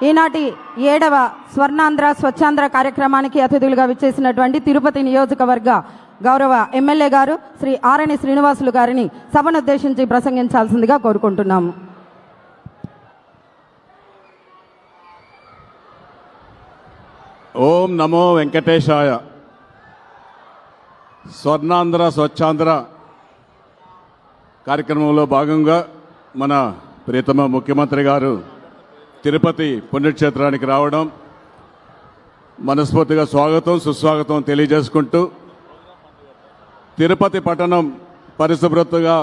ఈనాటి 7వ స్వర్ణాంధ్ర స్వచ్ఛాంధ్ర కార్యక్రమానికి అతిథులుగా విచ్చేసినటువంటి తిరుపతి నియోజకవర్గ గౌరవ ఎమ్మెల్యే గారు శ్రీ ఆరణి శ్రీనివాసులు గారిని సభను ఉద్దేశించి ప్రసంగించాల్సిందిగా కోరుకుంటున్నాము. ఓం నమో వెంకటేశాయ. స్వర్ణాంధ్ర స్వచ్ఛాంధ్ర కార్యక్రమంలో భాగంగా మన ప్రియతమ ముఖ్యమంత్రి గారు తిరుపతి పుణ్యక్షేత్రానికి రావడం మనస్ఫూర్తిగా స్వాగతం సుస్వాగతం తెలియజేసుకుంటూ, తిరుపతి పట్టణం పరిశుభ్రతగా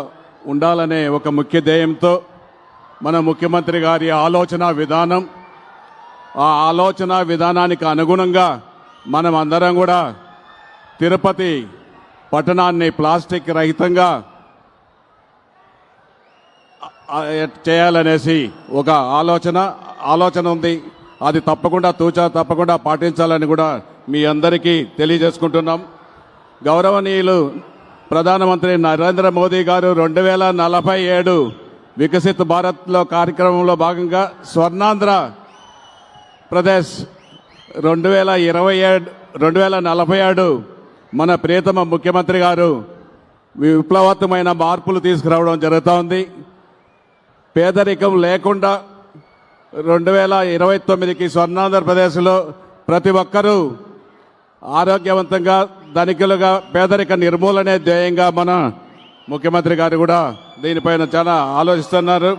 ఉండాలనే ఒక ముఖ్య ధ్యేయంతో మన ముఖ్యమంత్రి గారి ఆలోచన విధానం, ఆ ఆలోచన విధానానికి అనుగుణంగా మనం అందరం కూడా తిరుపతి పట్టణాన్ని ప్లాస్టిక్ రహితంగా చేయాలనేసి ఒక ఆలోచన ఉంది. అది తప్పకుండా పాటించాలని కూడా మీ అందరికీ తెలియజేసుకుంటున్నాం. గౌరవనీయులు ప్రధానమంత్రి నరేంద్ర మోదీ గారు 2047 వికసిత్ భారత్లో కార్యక్రమంలో భాగంగా స్వర్ణాంధ్ర ప్రదేశ్ 2047 మన ప్రియతమ ముఖ్యమంత్రి గారు విప్లవాత్మకమైన మార్పులు తీసుకురావడం జరుగుతూ ఉంది. పేదరికం లేకుండా 2029కి స్వర్ణాంధ్రప్రదేశ్లో ప్రతి ఒక్కరూ ఆరోగ్యవంతంగా ధనికులుగా పేదరిక నిర్మూలనే ధ్యేయంగా మన ముఖ్యమంత్రి గారు కూడా దీనిపైన చాలా ఆలోచిస్తున్నారు.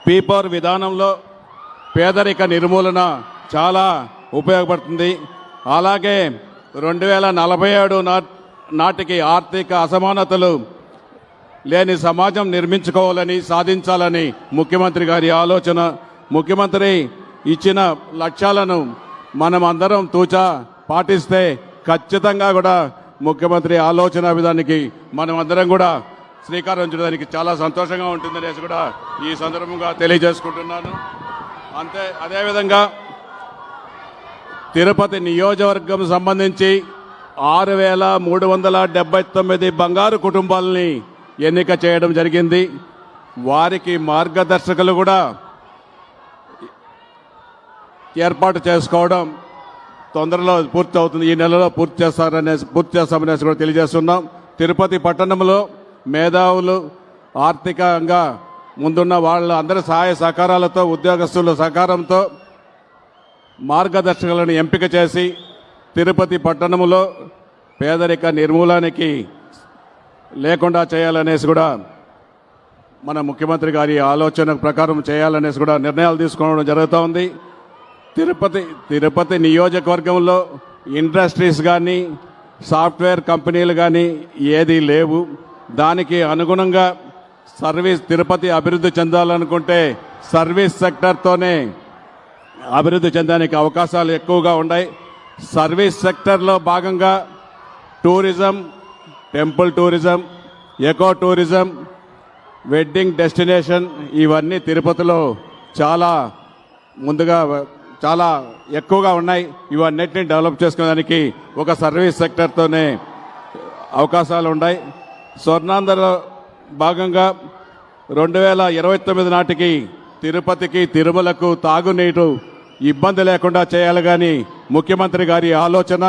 పీపర్ విధానంలో పేదరిక నిర్మూలన చాలా ఉపయోగపడుతుంది. అలాగే 2047 నాటికి ఆర్థిక అసమానతలు లేని సమాజం నిర్మించుకోవాలని సాధించాలని ముఖ్యమంత్రి గారి ఆలోచన. ముఖ్యమంత్రి ఇచ్చిన లక్ష్యాలను మనం అందరం తూచా పాటిస్తే ఖచ్చితంగా కూడా ముఖ్యమంత్రి ఆలోచన విధానానికి మనం అందరం కూడా శ్రీకారం చుట్టడానికి చాలా సంతోషంగా ఉంటుందనేసి కూడా ఈ సందర్భంగా తెలియజేసుకుంటున్నాను. అదేవిధంగా తిరుపతి నియోజకవర్గం సంబంధించి 6379 బంగారు కుటుంబాలని ఎన్నిక చేయడం జరిగింది. వారికి మార్గదర్శకులు కూడా ఏర్పాటు చేసుకోవడం తొందరలో పూర్తి అవుతుంది. ఈ నెలలో పూర్తి చేస్తామనేసి కూడా తెలియజేస్తున్నాం. తిరుపతి పట్టణంలో మేధావులు, ఆర్థికంగా ముందున్న వాళ్ళ అందరి సహాయ సహకారాలతో, ఉద్యోగస్తుల సహకారంతో మార్గదర్శకులను ఎంపిక చేసి తిరుపతి పట్టణంలో పేదరిక నిర్మూలనకి లేకుండా చేయాలనేసి కూడా మన ముఖ్యమంత్రి గారి ఆలోచన ప్రకారం చేయాలనేసి కూడా నిర్ణయాలు తీసుకోవడం జరుగుతూ ఉంది. తిరుపతి నియోజకవర్గంలో ఇండస్ట్రీస్ కానీ సాఫ్ట్వేర్ కంపెనీలు కానీ ఏదీ లేవు. దానికి అనుగుణంగా తిరుపతి అభివృద్ధి చెందాలనుకుంటే సర్వీస్ సెక్టర్తోనే అభివృద్ధి చెందడానికి అవకాశాలు ఎక్కువగా ఉన్నాయి. సర్వీస్ సెక్టర్లో భాగంగా tourism, temple tourism, eco tourism, wedding destination ఇవన్నీ తిరుపతిలో చాలా ఎక్కువగా ఉన్నాయి. ఇవన్నిటిని డెవలప్ చేసుకోవడానికి ఒక సర్వీస్ సెక్టర్తోనే అవకాశాలు ఉన్నాయి. స్వర్ణాంధ్రలో భాగంగా 2029 నాటికి తిరుపతికి, తిరుమలకు తాగునీరు ఇబ్బంది లేకుండా చేయాలి. కానీ ముఖ్యమంత్రి గారి ఆలోచన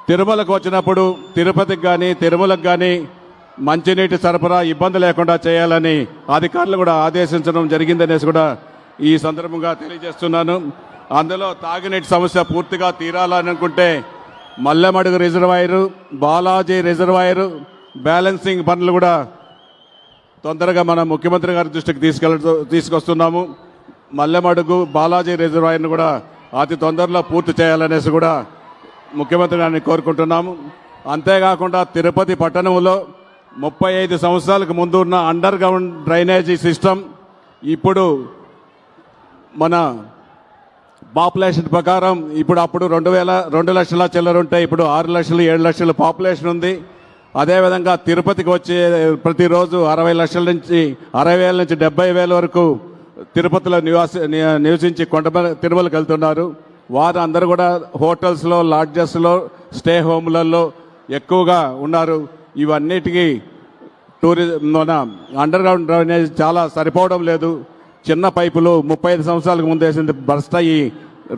తిరుమలకు వచ్చినప్పుడు తిరుపతికి కానీ తిరుమలకు కానీ మంచినీటి సరఫరా ఇబ్బంది లేకుండా చేయాలని అధికారులు కూడా ఆదేశించడం జరిగిందనేసి కూడా ఈ సందర్భంగా తెలియజేస్తున్నాను. అందులో తాగునీటి సమస్య పూర్తిగా తీరాలనుకుంటే Mallemadugu reservoir, Balaji reservoir balancing పనులు కూడా తొందరగా మన ముఖ్యమంత్రి గారి దృష్టికి తీసుకొస్తున్నాము. మల్లెమడుగు, బాలాజీ రిజర్వాయర్ను కూడా అతి తొందరలో పూర్తి చేయాలనేసి కూడా ముఖ్యమంత్రి గారిని కోరుకుంటున్నాము. అంతేకాకుండా తిరుపతి పట్టణంలో 35 సంవత్సరాలకు ముందు ఉన్న అండర్ గ్రౌండ్ డ్రైనేజీ సిస్టమ్ ఇప్పుడు మన పాపులేషన్ ప్రకారం అప్పుడు 2 లక్షల చిల్లర ఉంటే ఇప్పుడు 6 లక్షలు 7 లక్షల పాపులేషన్ ఉంది. అదేవిధంగా తిరుపతికి వచ్చే ప్రతిరోజు 60,000 నుంచి 70,000 వరకు తిరుపతిలో నివసించి తిరుమలకి వెళ్తున్నారు. వారు అందరూ కూడా హోటల్స్లో, లాడ్జెస్లో, స్టే హోమ్లలో ఎక్కువగా ఉన్నారు. ఇవన్నిటికీ మన అండర్ గ్రౌండ్ డ్రైనేజ్ చాలా సరిపోవడం లేదు. చిన్న పైపులు 35 సంవత్సరాలకు ముందు వేసింది బర్స్ట్ అయ్యి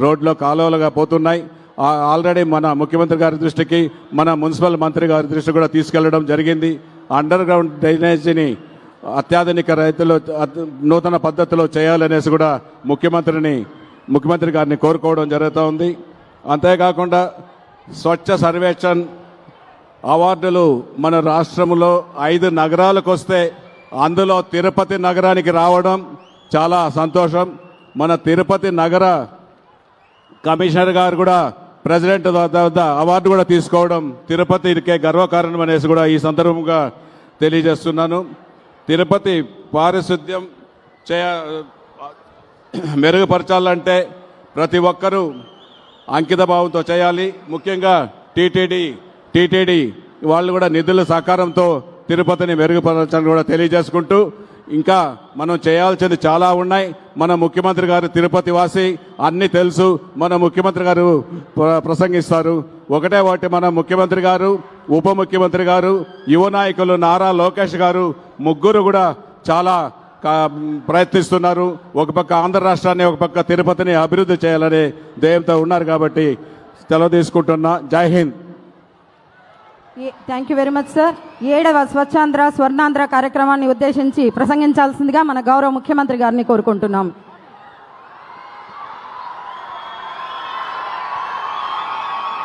రోడ్లో కాలువలుగా పోతున్నాయి. ఆల్రెడీ మన ముఖ్యమంత్రి గారి దృష్టికి, మన మున్సిపల్ మంత్రి గారి దృష్టికి కూడా తీసుకెళ్లడం జరిగింది. అండర్ గ్రౌండ్ డ్రైనేజీని అత్యాధునిక రైతులు నూతన పద్ధతిలో చేయాలనేసి కూడా ముఖ్యమంత్రి గారిని కోరుకోవడం జరుగుతూ ఉంది. అంతేకాకుండా స్వచ్ఛ సర్వేక్షణ్ అవార్డులు మన రాష్ట్రంలో 5 నగరాలకు వస్తే అందులో తిరుపతి నగరానికి రావడం చాలా సంతోషం. మన తిరుపతి నగర కమిషనర్ గారు కూడా ప్రెసిడెంట్ వద్ద అవార్డు కూడా తీసుకోవడం తిరుపతికే గర్వకారణం అనేసి కూడా ఈ సందర్భంగా తెలియజేస్తున్నాను. తిరుపతి పారిశుద్ధ్యం మెరుగుపరచాలంటే ప్రతి ఒక్కరూ అంకిత భావంతో చేయాలి. ముఖ్యంగా టీటీడీ వాళ్ళు కూడా నిధుల సహకారంతో తిరుపతిని మెరుగుపరచాలని కూడా తెలియజేసుకుంటూ, ఇంకా మనం చేయాల్సింది చాలా ఉన్నాయి. మన ముఖ్యమంత్రి గారు తిరుపతి వాసి, అన్ని తెలుసు. మన ముఖ్యమంత్రి గారు ప్రసంగిస్తారు. ఒకటి మన ముఖ్యమంత్రి గారు, ఉప ముఖ్యమంత్రి గారు, యువ నాయకులు నారా లోకేష్ గారు ముగ్గురు కూడా చాలా ప్రయత్నిస్తున్నారు. ఒక పక్క ఆంధ్ర రాష్ట్రాన్ని, ఒక పక్క తిరుపతిని అభివృద్ధి చేయాలనే ధ్యేయంతో ఉన్నారు. కాబట్టి సెలవు తీసుకుంటున్నా. జై Hind. Thank you very much sir. 7వ స్వచ్ఛాంధ్ర స్వర్ణాంధ్ర కార్యక్రమాన్ని ఉద్దేశించి ప్రసంగించాల్సిందిగా మన గౌరవ ముఖ్యమంత్రి గారిని కోరుకుంటున్నాం.